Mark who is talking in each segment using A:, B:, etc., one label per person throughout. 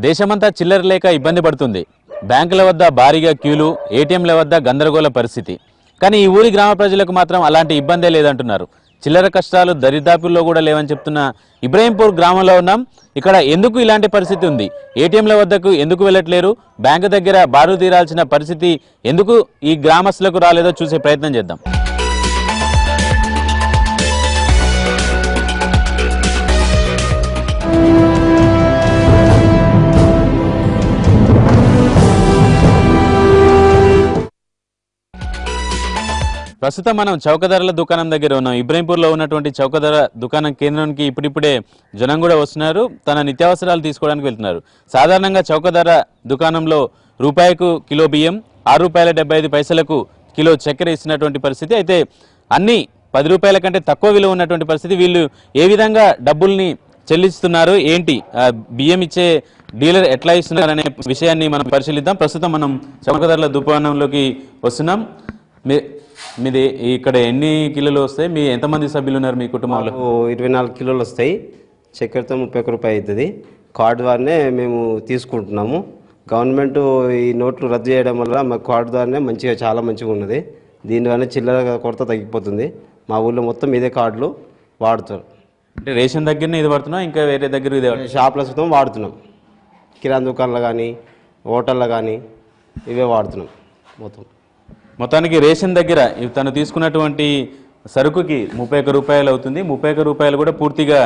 A: దేశమంతా చిల్లర లేక ఇబ్బంది పడుతుంది. బ్యాంకుల వద్ద భారీగా క్యూలు, ఏటీఎంల వద్ద గందరగోళ పరిస్థితి. కానీ ఈ ఊరి గ్రామ ప్రజలకు మాత్రం అలాంటి ఇబ్బందే లేదంటున్నారు. చిల్లర కష్టాలు దరిదాపుల్లో కూడా లేవని చెప్తున్న ఇబ్రహీంపూర్ గ్రామంలో ఉన్నాం. ఇక్కడ ఎందుకు ఇలాంటి పరిస్థితి ఉంది, ఏటీఎంల వద్దకు ఎందుకు వెళ్ళట్లేరు, బ్యాంకు దగ్గర బారు తీరాల్సిన పరిస్థితి ఎందుకు ఈ గ్రామస్తులకు రాలేదో చూసే ప్రయత్నం చేద్దాం. ప్రస్తుతం మనం చౌకధరల దుకాణం దగ్గర ఉన్నాం. ఇబ్రహీంపూర్లో ఉన్నటువంటి చౌకధర దుకాణం కేంద్రానికి ఇప్పుడిప్పుడే జనం కూడా వస్తున్నారు. తన నిత్యావసరాలు తీసుకోవడానికి వెళ్తున్నారు. సాధారణంగా చౌకధర దుకాణంలో రూపాయికు కిలో బియ్యం, ₹6.75 కిలో చక్కెర ఇస్తున్నటువంటి పరిస్థితి. అయితే అన్ని 10 రూపాయల కంటే తక్కువ విలువ ఉన్నటువంటి పరిస్థితి. వీళ్ళు ఏ విధంగా డబ్బుల్ని చెల్లిస్తున్నారు, ఏంటి బియ్యం ఇచ్చే డీలర్ ఎట్లా ఇస్తున్నారు అనే విషయాన్ని మనం పరిశీలిద్దాం. ప్రస్తుతం మనం చౌకధరల దుకాణంలోకి వస్తున్నాం. మీది ఇక్కడ ఎన్ని కిలోలు వస్తాయి, మీ ఎంతమంది సభ్యులు ఉన్నారు మీ కుటుంబంలో?
B: 24 కిలోలు వస్తాయి. చక్కెరతో 31 రూపాయలు అవుతుంది. కార్డు ద్వారానే మేము తీసుకుంటున్నాము. గవర్నమెంట్ ఈ నోట్లు రద్దు చేయడం వల్ల మా కార్డు ద్వారానే చాలా మంచిగా ఉన్నది. దీనివల్ల చిల్లర కొరత తగ్గిపోతుంది. మా ఊళ్ళో మొత్తం ఇదే కార్డులు వాడుతారు.
A: అంటే రేషన్ దగ్గరనే ఇది వాడుతున్నాం, ఇంకా వేరే దగ్గర ఇదే
B: షాప్ల సుతం వాడుతున్నాం. కిరాణా దుకాణాలు కానీ హోటల్లో కానీ ఇవే వాడుతున్నాం.
A: మొత్తానికి రేషన్ దగ్గర తను తీసుకున్నటువంటి సరుకుకి 31 రూపాయలు అవుతుంది. 31 రూపాయలు కూడా పూర్తిగా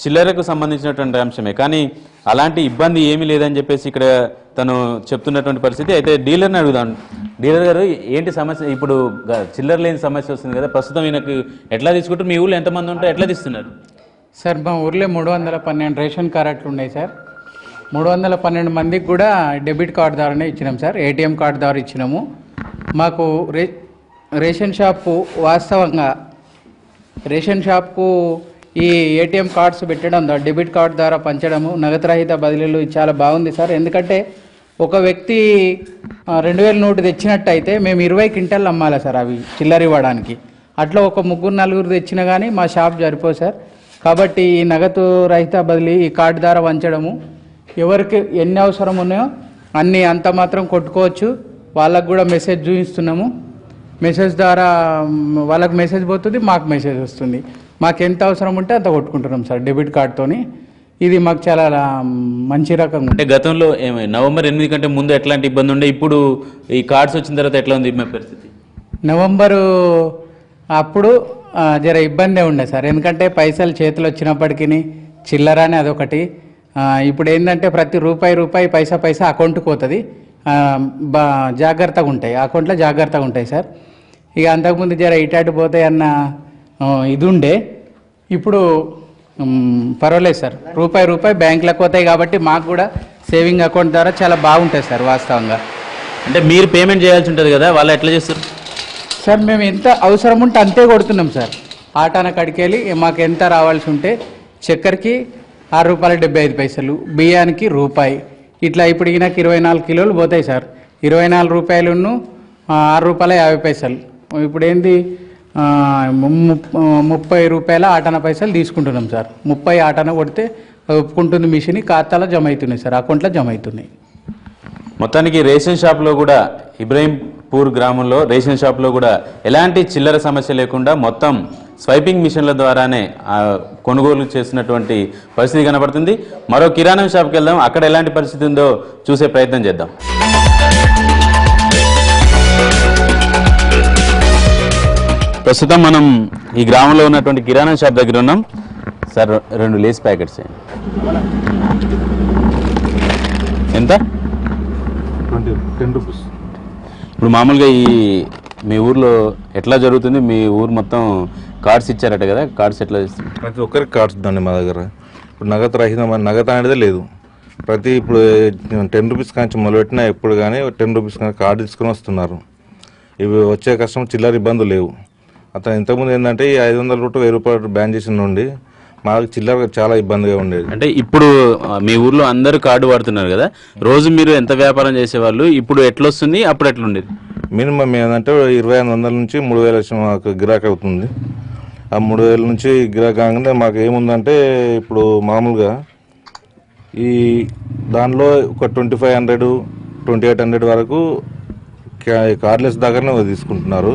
A: చిల్లరకు సంబంధించినటువంటి అంశమే. కానీ అలాంటి ఇబ్బంది ఏమీ లేదని చెప్పేసి ఇక్కడ తను చెప్తున్నటువంటి పరిస్థితి. అయితే డీలర్ని అడుగుదాం. డీలర్ గారు, ఏంటి సమస్య? ఇప్పుడు చిల్లర లేని సమస్య వస్తుంది కదా, ప్రస్తుతం ఈయనకు ఎట్లా తీసుకుంటారు? మీ ఊళ్ళో ఎంతమంది ఉంటారు, ఎట్లా తీస్తున్నారు?
C: సార్, మా ఊర్లో 312 రేషన్ కార్డులు ఉన్నాయి సార్. 312 మందికి కూడా డెబిట్ కార్డు ద్వారానే ఇచ్చినాం సార్. ఏటీఎం కార్డు ద్వారా ఇచ్చినాము. మాకు రేషన్ షాపు వాస్తవంగా రేషన్ షాప్కు ఈ ఏటీఎం కార్డ్స్ పెట్టడం ద్వారా, డెబిట్ కార్డు ద్వారా పంచడము, నగదు రహిత బదిలీలు చాలా బాగుంది సార్. ఎందుకంటే ఒక వ్యక్తి 2000 నోటు తెచ్చినట్టయితే మేము 20 క్వింటాలు అమ్మాలి సార్ అవి చిల్లర ఇవ్వడానికి. అట్లా ఒక 3-4 తెచ్చినా కానీ మా షాప్ సరిపోదు సార్. కాబట్టి ఈ నగదు రహిత బదిలీ ఈ కార్డు ద్వారా పంచడము, ఎవరికి ఎన్ని అవసరం ఉన్నాయో అన్నీ అంత మాత్రం కొట్టుకోవచ్చు. వాళ్ళకు కూడా మెసేజ్ చూపిస్తున్నాము. మెసేజ్ ద్వారా వాళ్ళకి మెసేజ్ పోతుంది, మాకు మెసేజ్ వస్తుంది. మాకు ఎంత అవసరం ఉంటే అంత కొట్టుకుంటున్నాం సార్ డెబిట్ కార్డ్తోని. ఇది మాకు చాలా మంచి రకం.
A: అంటే గతంలో నవంబర్ 8 కంటే ముందు ఎట్లాంటి ఇబ్బంది ఉండే, ఇప్పుడు ఈ కార్డ్స్ వచ్చిన తర్వాత ఎట్లా ఉంది మా పరిస్థితి?
C: నవంబరు అప్పుడు జర ఇబ్బందే ఉండే సార్. ఎందుకంటే పైసలు చేతులు వచ్చినప్పటికీ చిల్లర అని అదొకటి. ఇప్పుడు ఏంటంటే ప్రతి రూపాయి పైసా అకౌంట్కి పోతుంది. జాగ్రత్తగా ఉంటాయి, అకౌంట్లో జాగ్రత్తగా ఉంటాయి సార్. ఇక అంతకుముందు జర ఇటాటు పోతాయి అన్న ఇది ఉండే. ఇప్పుడు పర్వాలేదు సార్. రూపాయి బ్యాంకులకు పోతాయి కాబట్టి మాకు కూడా సేవింగ్ అకౌంట్ ద్వారా చాలా బాగుంటుంది సార్ వాస్తవంగా.
A: అంటే మీరు పేమెంట్ చేయాల్సి ఉంటుంది కదా, వాళ్ళు ఎట్లా చేస్తారు
C: సార్? మేము ఎంత అవసరం ఉంటే అంతే కొడుతున్నాం సార్. ఆటాన కడికెళ్ళి మాకు ఎంత రావాల్సి ఉంటే చక్కెరకి ₹6.75, బియ్యానికి రూపాయి, ఇట్లా ఇప్పుడు ఈయనకి 24 కిలోలు పోతాయి సార్. 24 రూపాయలును ₹6.50. ఇప్పుడు ఏంది 30 రూపాయల ఆటన పైసలు తీసుకుంటున్నాం సార్. 30 ఆటన కొడితే ఒప్పుకుంటుంది మిషన్, ఖాతాలో జమ అవుతున్నాయి సార్, అకౌంట్లో జమ అవుతున్నాయి.
A: మొత్తానికి రేషన్ షాప్లో కూడా, ఇబ్రహీంపూర్ గ్రామంలో రేషన్ షాప్లో కూడా ఎలాంటి చిల్లర సమస్య లేకుండా మొత్తం స్వైపింగ్ మిషన్ల ద్వారానే కొనుగోలు చేసినటువంటి పరిస్థితి కనబడుతుంది. మరో కిరాణం షాప్కి వెళ్దాం, అక్కడ ఎలాంటి పరిస్థితి ఉందో చూసే ప్రయత్నం చేద్దాం. ప్రస్తుతం మనం ఈ గ్రామంలో ఉన్నటువంటి కిరాణం షాప్ దగ్గర ఉన్నాం. సార్, 2 లేస్ ప్యాకెట్స్ ఎంత?
D: 10 రూపీస్.
A: ఇప్పుడు మామూలుగా మీ ఊర్లో ఎట్లా జరుగుతుంది? మీ ఊరు మొత్తం కార్డ్స్ ఇచ్చారట కదా, కార్డ్స్ ఎట్లా చేస్తుంది?
D: ప్రతి ఒక్కరికి కార్డ్స్ ఉందండి మా దగ్గర. ఇప్పుడు నగదు రహితం, నగదు అనేది లేదు. ఇప్పుడు 10 రూపీస్ కానీ మొదలుపెట్టినా ఎప్పుడు కానీ 10 రూపీస్ కానీ కార్డు తీసుకొని వస్తున్నారు. ఇవి వచ్చే కష్టం, చిల్లర ఇబ్బందులు లేవు. అతను ఇంతకుముందు ఏంటంటే ఈ 500 రూపాయలు 1000 రూపాయలు బ్యాన్ చేసిన నుండి మాకు చిల్లర చాలా ఇబ్బందిగా ఉండేది.
A: అంటే ఇప్పుడు మీ ఊర్లో అందరూ కార్డు వాడుతున్నారు కదా, రోజు మీరు ఎంత వ్యాపారం చేసేవాళ్ళు, ఇప్పుడు ఎట్లా వస్తుంది, అప్పుడు ఎట్లా ఉండేది?
D: మినిమం ఏంటంటే 2500 నుంచి 3000 మాకు గిరాకీ అవుతుంది. ఆ 3000 నుంచి గిరాకీ కాగానే మాకు ఏముందంటే ఇప్పుడు మామూలుగా ఈ దానిలో ఒక 2500 2800 వరకు కార్డ్లెస్ దగ్గరనే తీసుకుంటున్నారు.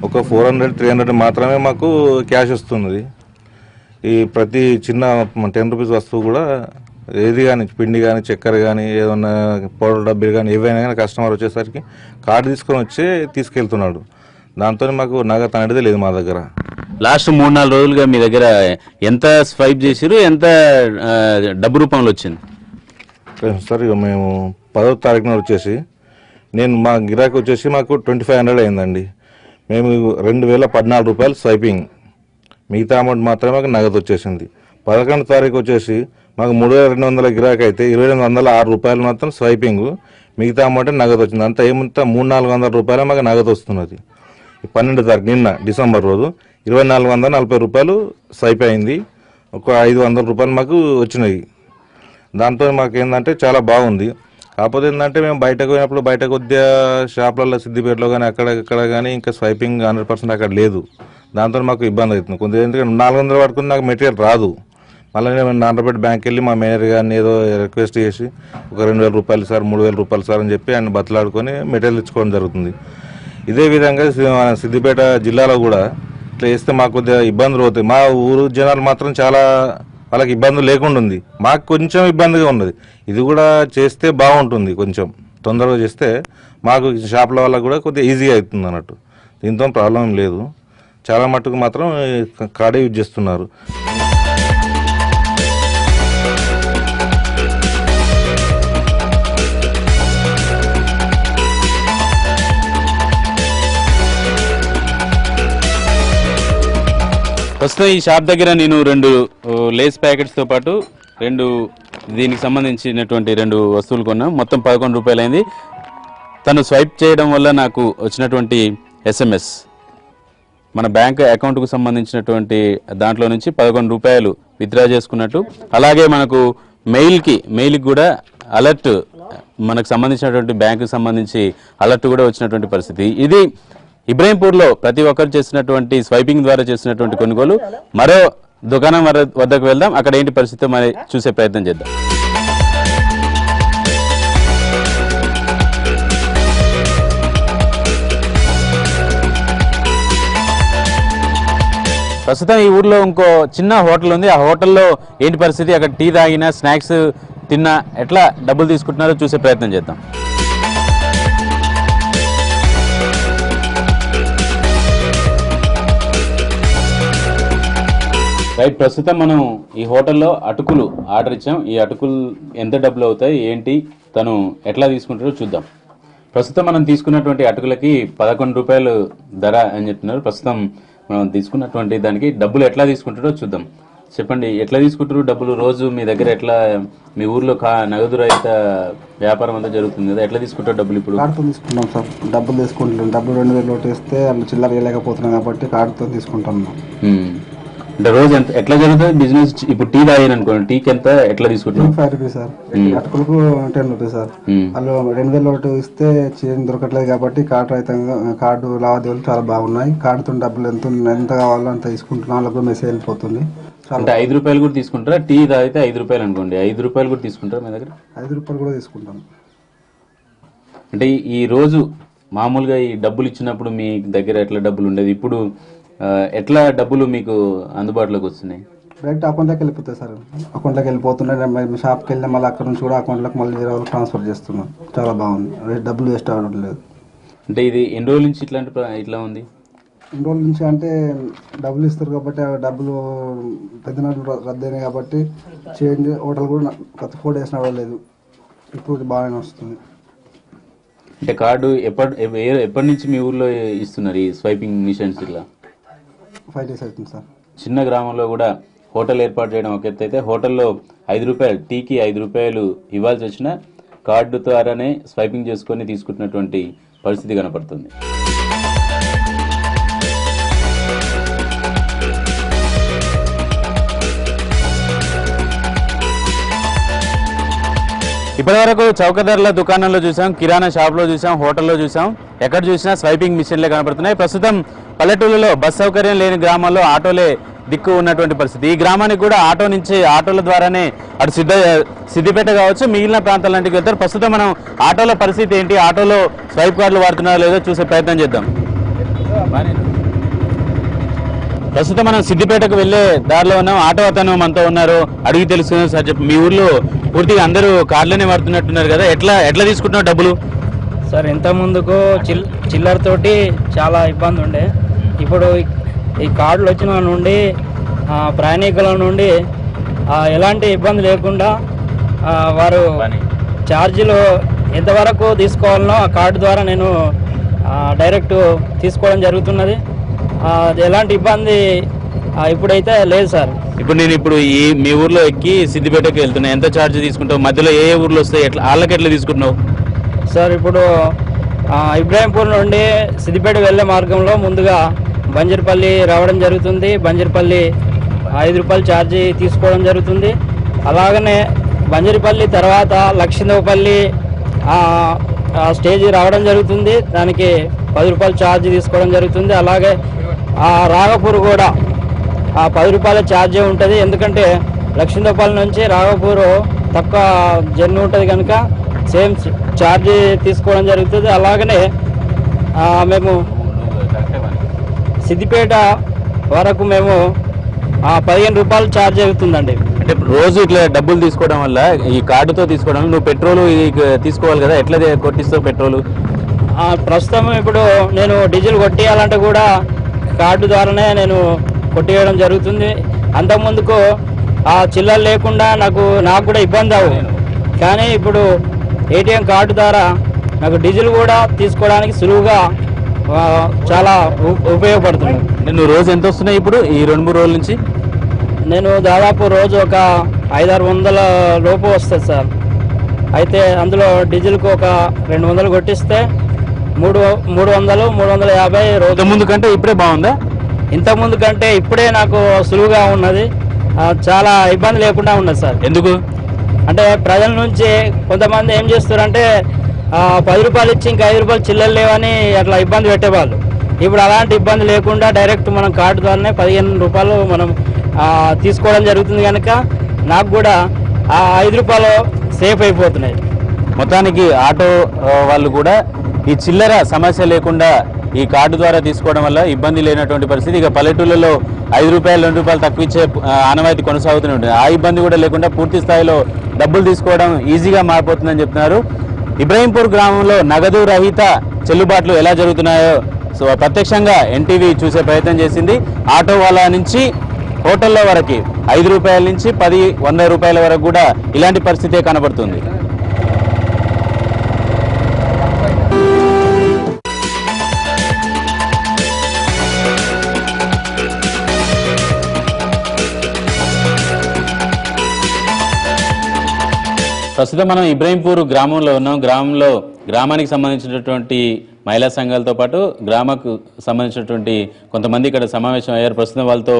D: ఒక 400 300 మాత్రమే మాకు క్యాష్ వస్తున్నది. ఈ ప్రతి చిన్న 10 రూపీస్ వస్తువు కూడా ఏది కానీ పిండి కానీ చక్కెర కానీ ఏదన్నా పౌడర్ డబ్బీలు కానీ ఏవైనా కానీ కస్టమర్ వచ్చేసరికి కార్డు తీసుకొని వచ్చి తీసుకెళ్తున్నాడు. దాంతో మాకు నగదు అనేది లేదు మా దగ్గర.
A: లాస్ట్ 3-4 రోజులుగా మీ దగ్గర ఎంత స్వైప్ చేసిరు, ఎంత డబ్బు రూపంలో వచ్చింది?
D: సార్ ఇక మేము 10వ తారీఖున వచ్చేసి మా గిరాకీ వచ్చేసి మాకు 2500 అయిందండి. మేము 2014 రూపాయలు స్వైపింగ్, మిగతా అమౌంట్ మాత్రమే మాకు నగదు వచ్చేసింది. 11వ తారీఖు వచ్చేసి మాకు 3200 గిరాకీ అయితే 2806 రూపాయలు మాత్రం స్వైపింగ్, మిగతా అమౌంట్ నగదు వచ్చింది. అంతా ఏమంతా 300-400 రూపాయలు మాకు నగదు వస్తున్నది. 12వ తారీఖు నిన్న డిసెంబర్ రోజు 2440 రూపాయలు స్వైప్ అయింది. ఒక 500 రూపాయలు మాకు వచ్చినాయి. దాంతో మాకు ఏంటంటే చాలా బాగుంది. కాకపోతే ఏంటంటే మేము బయటకు పోయినప్పుడు బయట కొద్దిగా షాపులలో సిద్దిపేటలో కానీ అక్కడ కానీ ఇంకా స్వైపింగ్ 100% అక్కడ లేదు. దాంతో మాకు ఇబ్బంది అవుతుంది కొద్దిగా. ఎందుకంటే 400 వరకు నాకు మెటీరియల్ రాదు. మళ్ళీ నేను నారాయణపేట బ్యాంక్కి వెళ్ళి మా మేనేజర్ గారిని ఏదో రిక్వెస్ట్ చేసి ఒక 2000 రూపాయలు సార్ 3000 రూపాయలు సార్ అని చెప్పి ఆయన బతలాడుకొని మెటీరియల్ ఇచ్చుకోవడం జరుగుతుంది. ఇదే విధంగా సిద్దిపేట జిల్లాలో కూడా ఇట్లా చేస్తే మాకు కొద్దిగా ఇబ్బందులు అవుతాయి. మా ఊరు జనాలు మాత్రం చాలా వాళ్ళకి ఇబ్బందులు లేకుండా ఉంది, మాకు కొంచెం ఇబ్బందిగా ఉన్నది. ఇది కూడా చేస్తే బాగుంటుంది, కొంచెం తొందరగా చేస్తే మాకు షాపుల వల్ల కూడా కొద్దిగా ఈజీగా అవుతుంది అన్నట్టు. దీంతో ప్రాబ్లం లేదు. చాలా మట్టుకు మాత్రం కార్డే యూజ్ చేస్తున్నారు.
A: ప్రస్తుతం ఈ షాప్ దగ్గర నేను 2 లేస్ ప్యాకెట్స్తో పాటు 2 దీనికి సంబంధించినటువంటి 2 వస్తువులు కొన్నాం. మొత్తం 11 రూపాయలు అయింది. తను స్వైప్ చేయడం వల్ల నాకు వచ్చినటువంటి SMS మన బ్యాంక్ అకౌంట్కు సంబంధించినటువంటి దాంట్లో నుంచి 11 రూపాయలు విత్డ్రా చేసుకున్నట్టు, అలాగే మనకు మెయిల్కి కూడా అలర్ట్, మనకు సంబంధించినటువంటి బ్యాంకుకి సంబంధించి అలర్ట్ కూడా వచ్చినటువంటి పరిస్థితి. ఇది ఇబ్రహీంపూర్లో ప్రతి ఒక్కరు చేసినటువంటి స్వైపింగ్ ద్వారా చేసినటువంటి కొనుగోలు. మరో దుకాణం వద్దకు వెళ్దాం, అక్కడ ఏంటి పరిస్థితి మరి చూసే ప్రయత్నం చేద్దాం. ప్రస్తుతం ఈ ఊర్లో ఇంకో చిన్న హోటల్ ఉంది. ఆ హోటల్లో ఏంటి పరిస్థితి, అక్కడ టీ తాగినా స్నాక్స్ తిన్నా ఎట్లా డబ్బులు తీసుకుంటున్నారో చూసే ప్రయత్నం చేద్దాం. రైట్, ప్రస్తుతం మనం ఈ హోటల్లో అటుకులు ఆర్డర్ ఇచ్చాం. ఈ అటుకులు ఎంత డబ్బులు అవుతాయి, ఏంటి, తను ఎట్లా తీసుకుంటారో చూద్దాం. ప్రస్తుతం మనం తీసుకున్నటువంటి అటుకులకి 11 రూపాయలు ధర అని చెప్తున్నారు. ప్రస్తుతం మనం తీసుకున్నటువంటి దానికి డబ్బులు ఎట్లా తీసుకుంటారో చూద్దాం. చెప్పండి, ఎట్లా తీసుకుంటారు డబ్బులు? రోజు మీ దగ్గర ఎట్లా, మీ ఊర్లో నగదు రహిత వ్యాపారం అంతా జరుగుతుంది కదా, ఎట్లా తీసుకుంటారు డబ్బులు? ఇప్పుడు
E: కార్డుతో తీసుకుంటాం సార్. డబ్బులు తీసుకుంటాం. డబ్బులు 2000 లోటు ఇస్తే వాళ్ళు చిల్లర వేయలేకపోతున్నాం కాబట్టి కార్డుతో తీసుకుంటాం.
A: అంటే రోజు ఎట్లా జరుగుతుంది బిజినెస్? ఇప్పుడు టీ తాగాను అనుకోండి, టీకి ఎంత ఎట్లా తీసుకుంటారు?
E: 5 రూపీస్ సార్. అటుకులకు 10 rupees sir. వాళ్ళు 2000 లోటు ఇస్తే చేంజ్ దొరకట్లేదు కాబట్టి కార్డు లావాదేవీలు చాలా బాగున్నాయి. కార్డుతో డబ్బులు ఎంత కావాలో అంత తీసుకుంటున్నాం. వాళ్ళకు మెసేజ్ వెళ్ళిపోతుంది.
A: అంటే 5 రూపాయలు కూడా తీసుకుంటారా? టీ తాగితే 5 రూపాయలు అనుకోండి, 5 రూపాయలు కూడా తీసుకుంటారా మీ దగ్గర?
E: 5 రూపాయలు కూడా తీసుకుంటాం.
A: అంటే ఈ రోజు మామూలుగా ఈ డబ్బులు ఇచ్చినప్పుడు మీ దగ్గర ఎట్లా డబ్బులు ఉండేది, ఇప్పుడు ఎట్లా డబ్బులు మీకు అందుబాటులోకి వస్తున్నాయి?
E: డైరెక్ట్ అకౌంట్లోకి వెళ్ళిపోతాయి సార్. అకౌంట్లోకి వెళ్ళిపోతున్నాయి. షాప్కి వెళ్ళిన మళ్ళీ అక్కడ నుంచి కూడా అకౌంట్లోకి మళ్ళీ ట్రాన్స్ఫర్ చేస్తున్నాం. చాలా బాగుంది, డబ్బులు వేస్ట్ అవ్వడం లేదు.
A: అంటే ఇది ఎన్ని రోజుల నుంచి ఇట్లా ఉంది?
E: ఎన్ని రోజుల నుంచి అంటే డబ్బులు ఇస్తారు కాబట్టి డబ్బులు పెద్ద రద్దయినాయి కాబట్టి చేంజ్ హోటల్ కూడా గత 4 days నడవలేదు. ఇప్పుడు బాగానే వస్తుంది.
A: అంటే కార్డు ఎప్పటి నుంచి మీ ఊర్లో ఇస్తున్నారు ఈ స్వైపింగ్ మిషన్స్? ఇట్లా
E: 5 days అవుతుంది సార్.
A: చిన్న గ్రామంలో కూడా హోటల్ ఏర్పాటు చేయడం ఒక ఎత్తు అయితే, హోటల్లో 5 రూపాయలు టీకి 5 రూపాయలు ఇవ్వాల్సి వచ్చినా కార్డు ద్వారానే స్వైపింగ్ చేసుకొని తీసుకుంటున్నటువంటి పరిస్థితి కనపడుతుంది. ఇప్పటివరకు చౌకధరల దుకాణంలో చూసాం, కిరాణా షాప్లో చూసాం, హోటల్లో చూసాం, ఎక్కడ చూసినా స్వైపింగ్ మిషన్లే కనపడుతున్నాయి. ప్రస్తుతం పల్లెటూళ్ళలో బస్ సౌకర్యం లేని గ్రామాల్లో ఆటోలే దిక్కు ఉన్నటువంటి పరిస్థితి. ఈ గ్రామానికి కూడా ఆటోల ద్వారానే అటు సిద్దిపేట కావచ్చు మిగిలిన ప్రాంతాలంటికి వెళ్తారు. ప్రస్తుతం మనం ఆటోల పరిస్థితి ఏంటి, ఆటోలో స్వైప్ కార్డులు వాడుతున్నారో లేదో చూసే ప్రయత్నం చేద్దాం. ప్రస్తుతం మనం సిద్దిపేటకు వెళ్లే దారిలో ఉన్నాం. ఆటో అతను మనతో ఉన్నారు, అడిగి తెలుసుకున్నాం. సార్ చెప్పు, మీ ఊర్లో పూర్తిగా అందరూ కార్డులనే వాడుతున్నట్టున్నారు కదా, ఎట్లా తీసుకుంటున్నారు డబ్బులు?
F: సార్ ఇంత ముందుకు చిల్లర తోటి చాలా ఇబ్బంది ఉండే. ఇప్పుడు ఈ కార్డులు వచ్చిన నుండి ప్రయాణికుల నుండి ఎలాంటి ఇబ్బంది లేకుండా వారు ఛార్జీలు ఎంతవరకు తీసుకోవాలనో ఆ కార్డు ద్వారా నేను డైరెక్ట్ తీసుకోవడం జరుగుతున్నది. ఎలాంటి ఇబ్బంది ఇప్పుడైతే లేదు సార్.
A: ఇప్పుడు నేను మీ ఊర్లో ఎక్కి సిద్దిపేటకి వెళ్తున్నా, ఎంత ఛార్జ్ తీసుకుంటావు? మధ్యలో ఏ ఊర్లో వస్తాయి, వాళ్ళకి ఎట్లా తీసుకుంటున్నావు?
F: సార్ ఇప్పుడు ఇబ్రాహీంపూర్ నుండి సిద్దిపేట వెళ్ళే మార్గంలో ముందుగా బంజర్పల్లి రావడం జరుగుతుంది. బంజర్పల్లి 5 రూపాయలు ఛార్జీ తీసుకోవడం జరుగుతుంది. అలాగనే బంజర్పల్లి తర్వాత లక్ష్మీదేవపల్లి స్టేజీ రావడం జరుగుతుంది. దానికి 10 రూపాయలు ఛార్జీ తీసుకోవడం జరుగుతుంది. అలాగే రాఘపూర్ కూడా 10 రూపాయల ఛార్జీ ఉంటుంది. ఎందుకంటే లక్ష్మీదేవపల్లి నుంచి రాఘపూర్ తక్కువ జర్నీ ఉంటుంది కనుక సేమ్ ఛార్జీ తీసుకోవడం జరుగుతుంది. అలాగనే మేము సిద్దిపేట వరకు మేము 15 రూపాయలు ఛార్జ్ అవుతుందండి.
A: అంటే రోజు ఇట్లా డబ్బులు తీసుకోవడం వల్ల, ఈ కార్డుతో తీసుకోవడం వల్ల నువ్వు పెట్రోల్ తీసుకోవాలి కదా, ఎట్లా కొట్టిస్తావు పెట్రోల్?
F: ప్రస్తుతం ఇప్పుడు నేను డీజిల్ కొట్టియాలంటే కూడా కార్డు ద్వారానే నేను కొట్టివేయడం జరుగుతుంది. అంతకుముందుకు చిల్లర లేకుండా నాకు కూడా ఇబ్బంది అవ్వదు. కానీ ఇప్పుడు ఏటీఎం కార్డు ద్వారా నాకు డీజిల్ కూడా తీసుకోవడానికి సులువుగా చాలా ఉపయోగపడుతుంది.
A: నువ్వు రోజు ఎంత వస్తున్నాయి ఇప్పుడు ఈ 2-3 రోజుల నుంచి?
F: నేను దాదాపు రోజు ఒక 500-600 లోపు వస్తుంది సార్. అయితే అందులో డీజిల్కు ఒక 200 కొట్టిస్తే 300-350 రోజు.
A: ముందు కంటే ఇప్పుడే బాగుందా?
F: ఇంతకుముందు కంటే ఇప్పుడే నాకు సులువుగా ఉన్నది, చాలా ఇబ్బంది లేకుండా ఉన్నది సార్.
A: ఎందుకు
F: అంటే ప్రజల నుంచి కొంతమంది ఏం చేస్తారంటే 10 రూపాయలు ఇచ్చి ఇంకా 5 రూపాయలు చిల్లర లేవని అట్లా ఇబ్బంది పెట్టేవాళ్ళు. ఇప్పుడు అలాంటి ఇబ్బంది లేకుండా డైరెక్ట్ మనం కార్డు ద్వారానే 15 రూపాయలు మనం తీసుకోవడం జరుగుతుంది కనుక నాకు కూడా 5 రూపాయలు సేఫ్ అయిపోతున్నాయి.
A: మొత్తానికి ఆటో వాళ్ళు కూడా ఈ చిల్లర సమస్య లేకుండా ఈ కార్డు ద్వారా తీసుకోవడం వల్ల ఇబ్బంది లేనటువంటి పరిస్థితి. ఇక పల్లెటూళ్ళలో 5 రూపాయలు 2 రూపాయలు తక్కువ ఇచ్చే ఆనవాయితీ కొనసాగుతూనే ఉంటుంది. ఆ ఇబ్బంది కూడా లేకుండా పూర్తి స్థాయిలో డబ్బులు తీసుకోవడం ఈజీగా మారిపోతుందని చెప్తున్నారు. ఇబ్రాహీంపూర్ గ్రామంలో నగదు రహిత చెల్లుబాట్లు ఎలా జరుగుతున్నాయో ప్రత్యక్షంగా ఎన్టీవీ చూసే ప్రయత్నం చేసింది. ఆటో వాళ్ళ నుంచి హోటల్లో వరకు 5 రూపాయల నుంచి 10-100 రూపాయల వరకు కూడా ఇలాంటి పరిస్థితే కనబడుతుంది. ప్రస్తుతం మనం ఇబ్రాహీంపూర్ గ్రామంలో ఉన్నాం. గ్రామానికి సంబంధించినటువంటి మహిళా సంఘాలతో పాటు గ్రామకు సంబంధించినటువంటి కొంతమంది ఇక్కడ సమావేశం అయ్యారు. ప్రస్తుతం వాళ్ళతో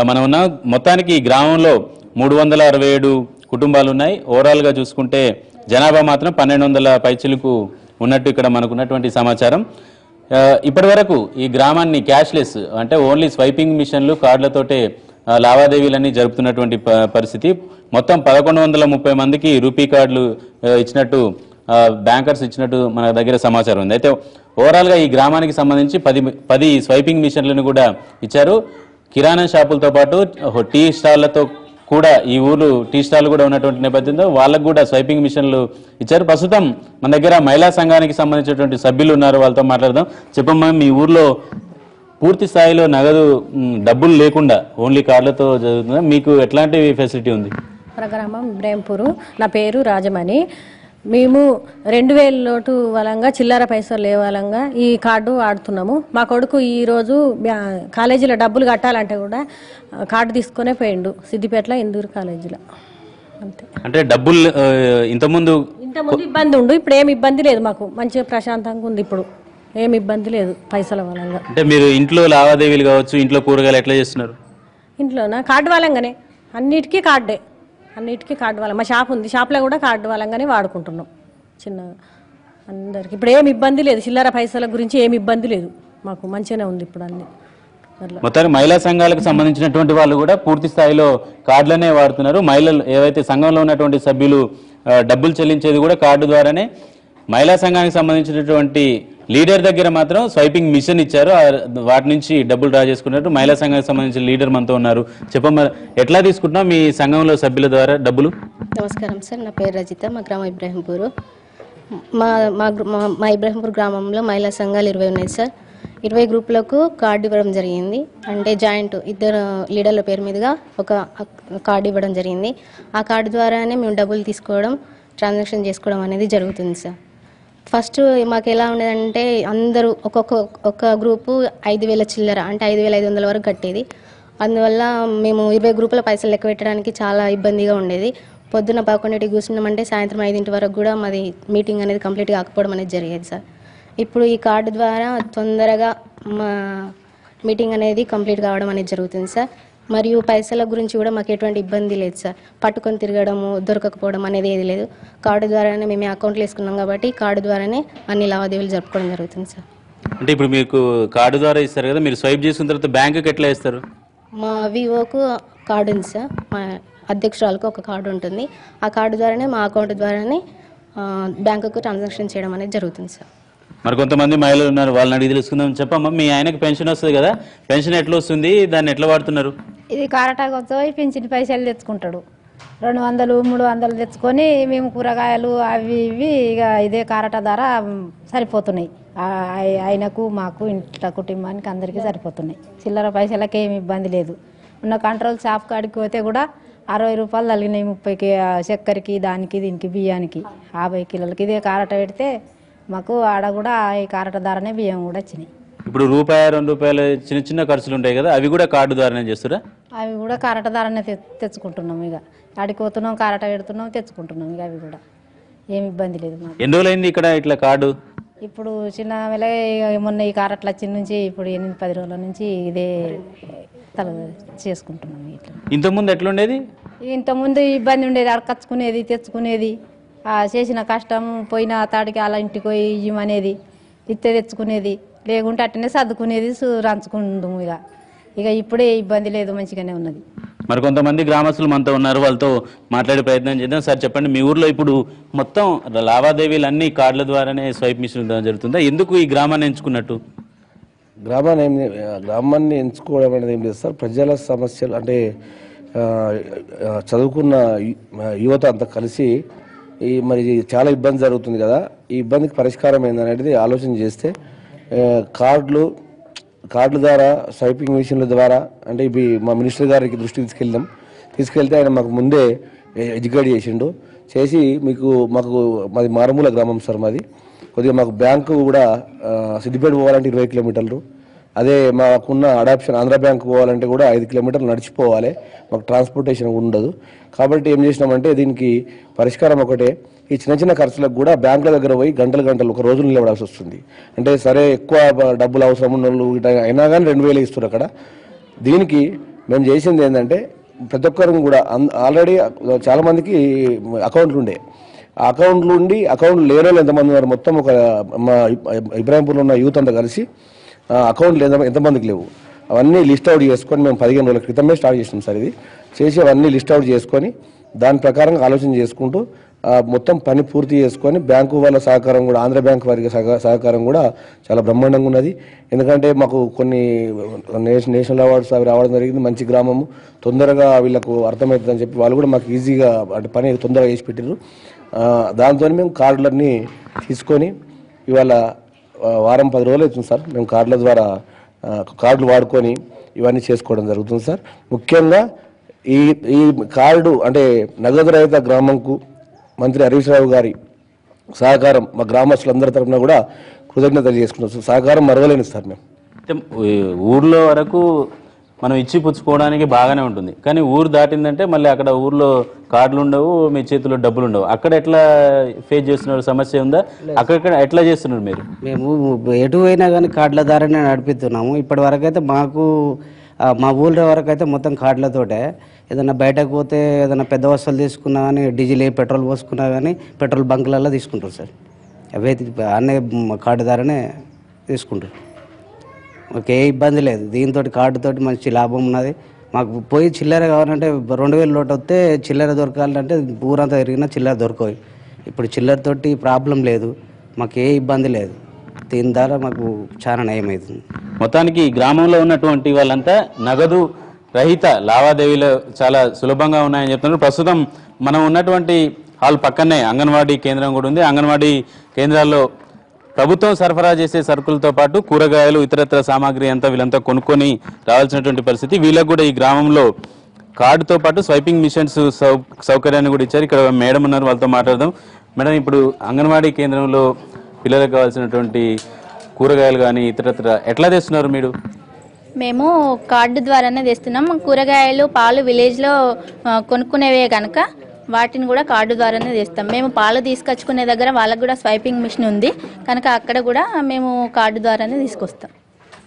A: మనం ఉన్నాం. మొత్తానికి ఈ గ్రామంలో 367 కుటుంబాలు ఉన్నాయి. ఓవరాల్గా చూసుకుంటే జనాభా మాత్రం 1200 పైచిలకు ఉన్నట్టు ఇక్కడ మనకున్నటువంటి సమాచారం. ఇప్పటి వరకు ఈ గ్రామాన్ని క్యాష్లెస్ అంటే ఓన్లీ స్వైపింగ్ మిషన్లు కార్డులతోటే లావాదేవీలన్నీ జరుపుతున్నటువంటి పరిస్థితి. మొత్తం 1130 మందికి రూపీ కార్డులు ఇచ్చినట్టు బ్యాంకర్స్ ఇచ్చినట్టు మన దగ్గర సమాచారం ఉంది. అయితే ఓవరాల్గా ఈ గ్రామానికి సంబంధించి 10 స్వైపింగ్ మిషన్లను కూడా ఇచ్చారు. కిరాణా షాపులతో పాటు టీ స్టాళ్లతో కూడా ఈ ఊరు టీ స్టాల్ కూడా ఉన్నటువంటి నేపథ్యంలో వాళ్ళకు కూడా స్వైపింగ్ మిషన్లు ఇచ్చారు. ప్రస్తుతం మన దగ్గర మహిళా సంఘానికి సంబంధించినటువంటి సభ్యులు ఉన్నారు, వాళ్ళతో మాట్లాడదాం. చెప్పమ్మా, మీ ఊర్లో పూర్తి స్థాయిలో నగదు డబ్బులు లేకుండా ఓన్లీ కార్డులతో జరుగుతుందా? మీకు ఎట్లాంటి ఫెసిలిటీ ఉంది?
G: గ్రామం ఇబ్రాహీంపూర్. నా పేరు రాజమణి. మేము 2000 లోటు వలంగా చిల్లర పైసలు లేవాలంగా ఈ కార్డు వాడుతున్నాము. మా కొడుకు ఈరోజు కాలేజీలో డబ్బులు కట్టాలంటే కూడా కార్డు తీసుకునే పోయిండు సిద్దిపేటలో ఇందూరు కాలేజీలో. అంతే.
A: అంటే డబ్బులు ఇంతకుముందు
G: ఇబ్బంది ఉండు, ఇప్పుడు ఏమి ఇబ్బంది లేదు. మాకు మంచిగా ప్రశాంతంగా ఉంది, ఇప్పుడు ఏమి ఇబ్బంది లేదు పైసల వలంగా.
A: అంటే మీరు ఇంట్లో లావాదేవీలు కావచ్చు, ఇంట్లో కూరగాయలు ఎట్లా చేస్తున్నారు?
G: ఇంట్లోనా కార్డు వలంగానే, అన్నిటికీ కార్డే, అన్నిటికీ కార్డు వల్ల. మా షాప్ ఉంది, షాప్లో కూడా కార్డు వలంగానే వాడుకుంటున్నాం చిన్నగా అందరికి. ఇప్పుడు ఏమి ఇబ్బంది లేదు, చిల్లర పైసల గురించి ఏమి ఇబ్బంది లేదు, మాకు మంచిగానే ఉంది ఇప్పుడు అన్నీ.
A: మొత్తానికి మహిళా సంఘాలకు సంబంధించినటువంటి వాళ్ళు కూడా పూర్తి స్థాయిలో కార్డులనే వాడుతున్నారు. మహిళలు ఏవైతే సంఘంలో ఉన్నటువంటి సభ్యులు డబ్బులు చెల్లించేది కూడా కార్డు ద్వారానే. మహిళా సంఘానికి సంబంధించినటువంటి లీడర్ దగ్గర మాత్రం స్వైపింగ్ మిషన్ ఇచ్చారు, వాటి నుంచి డబ్బులు డ్రా చేసుకున్నట్టు మహిళా సంఘానికి సంబంధించిన లీడర్ మనతో ఉన్నారు. చెప్పమ్మా, ఎట్లా తీసుకుంటున్నాం మీ సంఘంలో సభ్యుల ద్వారా డబ్బులు?
H: నమస్కారం సార్, నా పేరు రజిత, మా గ్రామం ఇబ్రాహీంపూర్. మా ఇబ్రాహీంపూర్ గ్రామంలో మహిళా సంఘాలు 20 ఉన్నాయి సార్. 20 గ్రూపులకు కార్డు ఇవ్వడం జరిగింది. అంటే జాయింట్ 2 లీడర్ల పేరు మీదుగా ఒక కార్డు ఇవ్వడం జరిగింది. ఆ కార్డు ద్వారానే మేము డబ్బులు తీసుకోవడం, ట్రాన్సాక్షన్ చేసుకోవడం అనేది జరుగుతుంది సార్. ఫస్ట్ మాకు ఎలా ఉండేదంటే అందరూ ఒక్క గ్రూపు 5,000 చిల్లర, అంటే 5,500 వరకు కట్టేది. అందువల్ల మేము 20 గ్రూపుల పైసలు లెక్క పెట్టడానికి చాలా ఇబ్బందిగా ఉండేది. పొద్దున్న 11కి కూర్చున్నామంటే సాయంత్రం 5 వరకు కూడా మాది మీటింగ్ అనేది కంప్లీట్ కాకపోవడం అనేది జరిగేది సార్. ఇప్పుడు ఈ కార్డు ద్వారా తొందరగా మా మీటింగ్ అనేది కంప్లీట్ కావడం అనేది జరుగుతుంది సార్. మరియు పైసల గురించి కూడా మాకు ఎటువంటి ఇబ్బంది లేదు సార్. పట్టుకొని తిరగడము, దొరకకపోవడం అనేది ఏది లేదు. కార్డు ద్వారానే మేము అకౌంట్లు వేసుకున్నాం కాబట్టి కార్డు ద్వారానే అన్ని లావాదేవీలు జరుపుకోవడం జరుగుతుంది సార్.
A: అంటే ఇప్పుడు మీకు కార్డు ద్వారా ఇస్తారు కదా, మీరు స్వైప్ చేసుకున్న తర్వాత బ్యాంకుకి ఎట్లా ఇస్తారు?
H: మా వివోకు కార్డు ఉంది సార్, మా అధ్యక్షురాలకు ఒక కార్డు ఉంటుంది. ఆ కార్డు ద్వారానే మా అకౌంట్ ద్వారానే బ్యాంకుకు ట్రాన్సాక్షన్ చేయడం అనేది జరుగుతుంది సార్.
A: మరి కొంతమంది మహిళలు ఉన్నారు, వాళ్ళని అడిగి తెలుసుకుందాం. చెప్పమ్మా, మీ ఆయనకు పెన్షన్ వస్తుంది కదా, పెన్షన్ ఎట్లా వస్తుంది, దాన్ని ఎట్లా వాడుతున్నారు?
I: ఇది కారటాకొచ్చి పింఛన్ పైసలు తెచ్చుకుంటాడు. 200, 300 తెచ్చుకొని మేము కూరగాయలు అవి ఇవి ఇక ఇదే కారట ధర సరిపోతున్నాయి. ఆయనకు మాకు ఇంట్లో కుటుంబానికి అందరికీ సరిపోతున్నాయి. చిల్లర పైసలకి ఏమి ఇబ్బంది లేదు. ఉన్న కంట్రోల్ షాప్ కాడికి పోతే కూడా 60 రూపాయలు తగిలినాయి. 30కి చక్కెరకి, దానికి దీనికి బియ్యానికి 50 కిలోలకి. ఇదే కారట పెడితే మాకు ఆడ కూడా ఈ కారట ధరనే బియ్యం కూడా వచ్చినాయి.
A: ఇప్పుడు ₹1, ₹2 చిన్న చిన్న ఖర్చులు ఉంటాయి కదా, అవి కూడా కార్డు ద్వారానే చేస్తారా?
I: అవి కూడా కారట ధరనే తెచ్చుకుంటున్నాం. ఇక ఆడికి పోతున్నాం, కారట పెడుతున్నాం, తెచ్చుకుంటున్నాం. ఇక అవి కూడా ఏమి ఇబ్బంది లేదు మాకు.
A: ఎన్ని రోజులైంది ఇక్కడ ఇట్లా కార్డు?
I: ఇప్పుడు చిన్న వెలగే మొన్న ఈ కారట్ల వచ్చిన నుంచి ఇప్పుడు 8-10 రోజుల నుంచి ఇదే తల చేసుకుంటున్నాం. ఇట్లా
A: ఇంతకుముందు ఎట్లుండేది?
I: ఇంతకుముందు ఇబ్బంది ఉండేది, అడకచ్చుకునేది, తెచ్చుకునేది. చేసిన కష్టం పోయిన తాడికి అలా ఇంటికి పోయి ఇవ్వమనేది, ఇత్తే తెచ్చుకునేది, లేకుంటే అట్టనే సర్దుకునేది, రంచుకుందాము. ఇక ఇప్పుడే ఇబ్బంది లేదు, మంచిగానే ఉన్నది.
A: మరి కొంతమంది గ్రామస్తులు మనతో ఉన్నారు, వాళ్ళతో మాట్లాడే ప్రయత్నం చేద్దాం. సార్ చెప్పండి, మీ ఊర్లో ఇప్పుడు మొత్తం లావాదేవీలు అన్ని కార్డుల ద్వారానే స్వైప్ మిషన్ జరుగుతుందా? ఎందుకు ఈ గ్రామాన్ని ఎంచుకున్నట్టు?
J: గ్రామాన్ని ఎంచుకోవడం అనేది ఏం లేదు సార్. ప్రజల సమస్యలు అంటే చదువుకున్న యువత అంతా కలిసి మరి చాలా ఇబ్బంది జరుగుతుంది కదా, ఈ ఇబ్బందికి పరిష్కారం ఏందనేది ఆలోచన చేస్తే కార్డుల ద్వారా, స్వైపింగ్ మిషన్ల ద్వారా, అంటే ఇవి మా మినిస్టర్ గారికి దృష్టికి తీసుకెళ్తే ఆయన మాకు ముందే ఎడ్యుకేట్ చేసి మాది మారుమూల గ్రామం సార్ మాది. కొద్దిగా మాకు బ్యాంకు కూడా సిద్దిపేట పోవాలంటే 20 కిలోమీటర్లు, అదే మాకున్న అడాప్షన్ ఆంధ్ర బ్యాంక్ పోవాలంటే కూడా 5 కిలోమీటర్లు నడిచిపోవాలి, మాకు ట్రాన్స్పోర్టేషన్ ఉండదు. కాబట్టి ఏం చేసినామంటే దీనికి పరిష్కారం ఒకటే, ఈ చిన్న చిన్న ఖర్చులకు కూడా బ్యాంకుల దగ్గర పోయి గంటలు ఒక రోజులు నిలబడాల్సి వస్తుంది. అంటే సరే ఎక్కువ డబ్బులు అవసరం ఉన్న వాళ్ళు అయినా కానీ 2,000 ఇస్తారు అక్కడ. దీనికి మేము చేసింది ఏంటంటే ప్రతి ఒక్కరు కూడా ఆల్రెడీ చాలామందికి అకౌంట్లు ఉండే, ఆ అకౌంట్లు ఉండి అకౌంట్లు లేని వాళ్ళు ఎంతమంది ఉన్నారు, మొత్తం ఒక మా ఇబ్రాహీంపూర్లో ఉన్న యూత్ అంతా కలిసి అకౌంట్లు ఎంతమందికి లేవు అవన్నీ లిస్ట్ అవుట్ చేసుకొని మేము 15 రోజుల క్రితమే స్టార్ట్ చేసినాం సార్. ఇది చేసి అవన్నీ లిస్ట్ అవుట్ చేసుకొని దాని ప్రకారంగా ఆలోచన చేసుకుంటూ మొత్తం పని పూర్తి చేసుకొని బ్యాంకు వాళ్ళ సహకారం కూడా, ఆంధ్ర బ్యాంక్ వారికి సహకారం కూడా చాలా బ్రహ్మాండంగా ఉన్నది. ఎందుకంటే మాకు కొన్ని నేషనల్ అవార్డ్స్ అవి రావడం జరిగింది. మంచి గ్రామము, తొందరగా వీళ్ళకు అర్థమవుతుందని చెప్పి వాళ్ళు కూడా మాకు ఈజీగా అంటే పని తొందరగా చేసి పెట్టారు. దాంతో మేము కార్డులన్నీ తీసుకొని ఇవాళ వారం 10 రోజులు అవుతుంది సార్. మేము కార్డుల ద్వారా కార్డులు వాడుకొని ఇవన్నీ చేసుకోవడం జరుగుతుంది సార్. ముఖ్యంగా ఈ కార్డు అంటే నగదు రహిత గ్రామంకు మంత్రి హరీష్ రావు గారి సహకారం మా గ్రామస్తులందరి తరఫున కూడా కృతజ్ఞత తెలియజేసుకుంటాం సార్. సహకారం మరవలేని సార్. మేము
A: ఊర్లో వరకు మనం ఇచ్చి పుచ్చుకోవడానికి బాగానే ఉంటుంది, కానీ ఊరు దాటిందంటే మళ్ళీ అక్కడ ఊర్లో కార్డులు ఉండవు, మీ చేతిలో డబ్బులు ఉండవు. అక్కడ ఎట్లా ఫేస్ చేస్తున్నారు? సమస్య ఉందా? అక్కడ ఎట్లా చేస్తున్నారు మీరు?
K: మేము ఎటు అయినా కానీ కార్డుల ద్వారానే నడిపిస్తున్నాము. ఇప్పటి వరకు అయితే మాకు మా ఊళ్ళో వరకు అయితే మొత్తం కార్డులతోటే. ఏదైనా బయటకు పోతే ఏదైనా పెద్ద వస్తువులు తీసుకున్నా కానీ, డీజిల్ పెట్రోల్ పోసుకున్నా కానీ పెట్రోల్ బంకులలో తీసుకుంటారు సార్. అవైతే అన్నీ కార్డు ద్వారానే తీసుకుంటారు. మాకు ఏ ఇబ్బంది లేదు. దీంతో కార్డుతోటి మంచి లాభం ఉన్నది. మాకు పోయి చిల్లర కావాలంటే 2000 లోటు వస్తే చిల్లర దొరకాలంటే ఊరంతా తిరిగినా చిల్లర దొరకవు. ఇప్పుడు చిల్లరతోటి ప్రాబ్లం లేదు, మాకు ఏ ఇబ్బంది లేదు. దీని ద్వారా మాకు చాలా నయం అవుతుంది.
A: మొత్తానికి ఈ గ్రామంలో ఉన్నటువంటి వాళ్ళంతా నగదు రహిత లావాదేవీలు చాలా సులభంగా ఉన్నాయని చెప్తున్నారు. ప్రస్తుతం మనం ఉన్నటువంటి హాల్ పక్కనే అంగన్వాడీ కేంద్రం కూడా ఉంది. అంగన్వాడీ కేంద్రాల్లో ప్రభుత్వం సరఫరా చేసే సరుకులతో పాటు కూరగాయలు ఇతరత్ర సామాగ్రి అంతా వీళ్ళంతా కొనుక్కొని రావాల్సినటువంటి పరిస్థితి. వీళ్ళకు కూడా ఈ గ్రామంలో కార్డుతో పాటు స్వైపింగ్ మిషన్స్ సౌకర్యాన్ని కూడా ఇచ్చారు. ఇక్కడ మేడం ఉన్నారు, వాళ్ళతో మాట్లాడదాం. మేడం, ఇప్పుడు అంగన్వాడీ కేంద్రంలో పిల్లలకు కావాల్సినటువంటి కూరగాయలు కానీ ఇతరత్ర ఎట్లా తెస్తున్నారు మీరు?
L: మేము కార్డు ద్వారానే తెస్తున్నాం. కూరగాయలు పాలు విలేజ్లో కొనుక్కునేవే కనుక వాటిని కూడా కార్డు ద్వారానే తెస్తాం. మేము పాలు తీసుకొచ్చుకునే దగ్గర వాళ్ళకు కూడా స్వైపింగ్ మిషన్ ఉంది కనుక అక్కడ కూడా మేము కార్డు ద్వారానే తీసుకొస్తాం.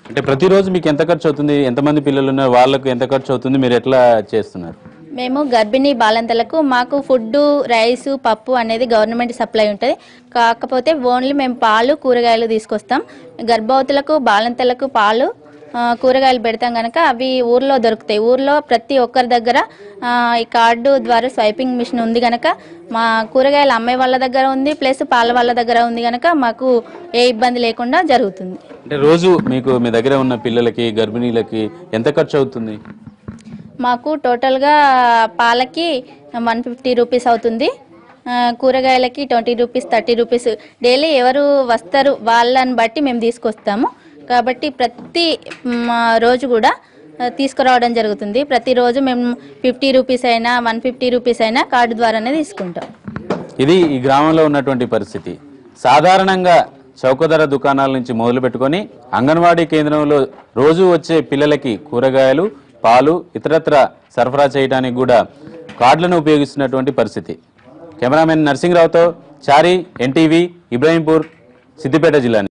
A: అంటే ప్రతిరోజు మీకు ఎంత ఖర్చు అవుతుంది? ఎంతమంది పిల్లలు ఉన్నారు, వాళ్ళకు ఎంత ఖర్చు అవుతుంది, మీరు ఎట్లా చేస్తున్నారు?
L: మేము గర్భిణీ బాలంతలకు మాకు ఫుడ్, రైసు, పప్పు అనేది గవర్నమెంట్ సప్లై ఉంటుంది. కాకపోతే ఓన్లీ మేము పాలు కూరగాయలు తీసుకొస్తాం. గర్భవతులకు బాలంతలకు పాలు కూరగాయలు పెడతాం కనుక అవి ఊర్లో దొరుకుతాయి. ఊర్లో ప్రతి ఒక్కరి దగ్గర ఈ కార్డు ద్వారా స్వైపింగ్ మిషన్ ఉంది కనుక మా కూరగాయలు అమ్మే వాళ్ళ దగ్గర ఉంది, ప్లస్ పాల వాళ్ళ దగ్గర ఉంది కనుక మాకు ఏ ఇబ్బంది లేకుండా జరుగుతుంది.
A: అంటే రోజు మీకు మీ దగ్గర ఉన్న పిల్లలకి గర్భిణీలకి ఎంత ఖర్చు అవుతుంది?
L: మాకు టోటల్గా పాలకి 150 రూపీస్ అవుతుంది, కూరగాయలకి 20 రూపీస్, 30 రూపీస్. డైలీ ఎవరు వస్తారు వాళ్ళని బట్టి మేము తీసుకొస్తాము కాబట్టి ప్రతి రోజు కూడా తీసుకురావడం జరుగుతుంది. ప్రతిరోజు మేము 50 రూపీస్ అయినా 150 రూపీస్ అయినా కార్డు ద్వారానే తీసుకుంటాం.
A: ఇది ఈ గ్రామంలో ఉన్నటువంటి పరిస్థితి. సాధారణంగా చౌకధర దుకాణాల నుంచి మొదలు పెట్టుకొని అంగన్వాడీ కేంద్రంలో రోజు వచ్చే పిల్లలకి కూరగాయలు, పాలు ఇతరత్ర సరఫరా చేయడానికి కూడా కార్డులను ఉపయోగిస్తున్నటువంటి పరిస్థితి. కెమెరామెన్ నర్సింగ్రావుతో చారి, ఎన్టీవీ, ఇబ్రాహీంపూర్, సిద్దిపేట జిల్లా.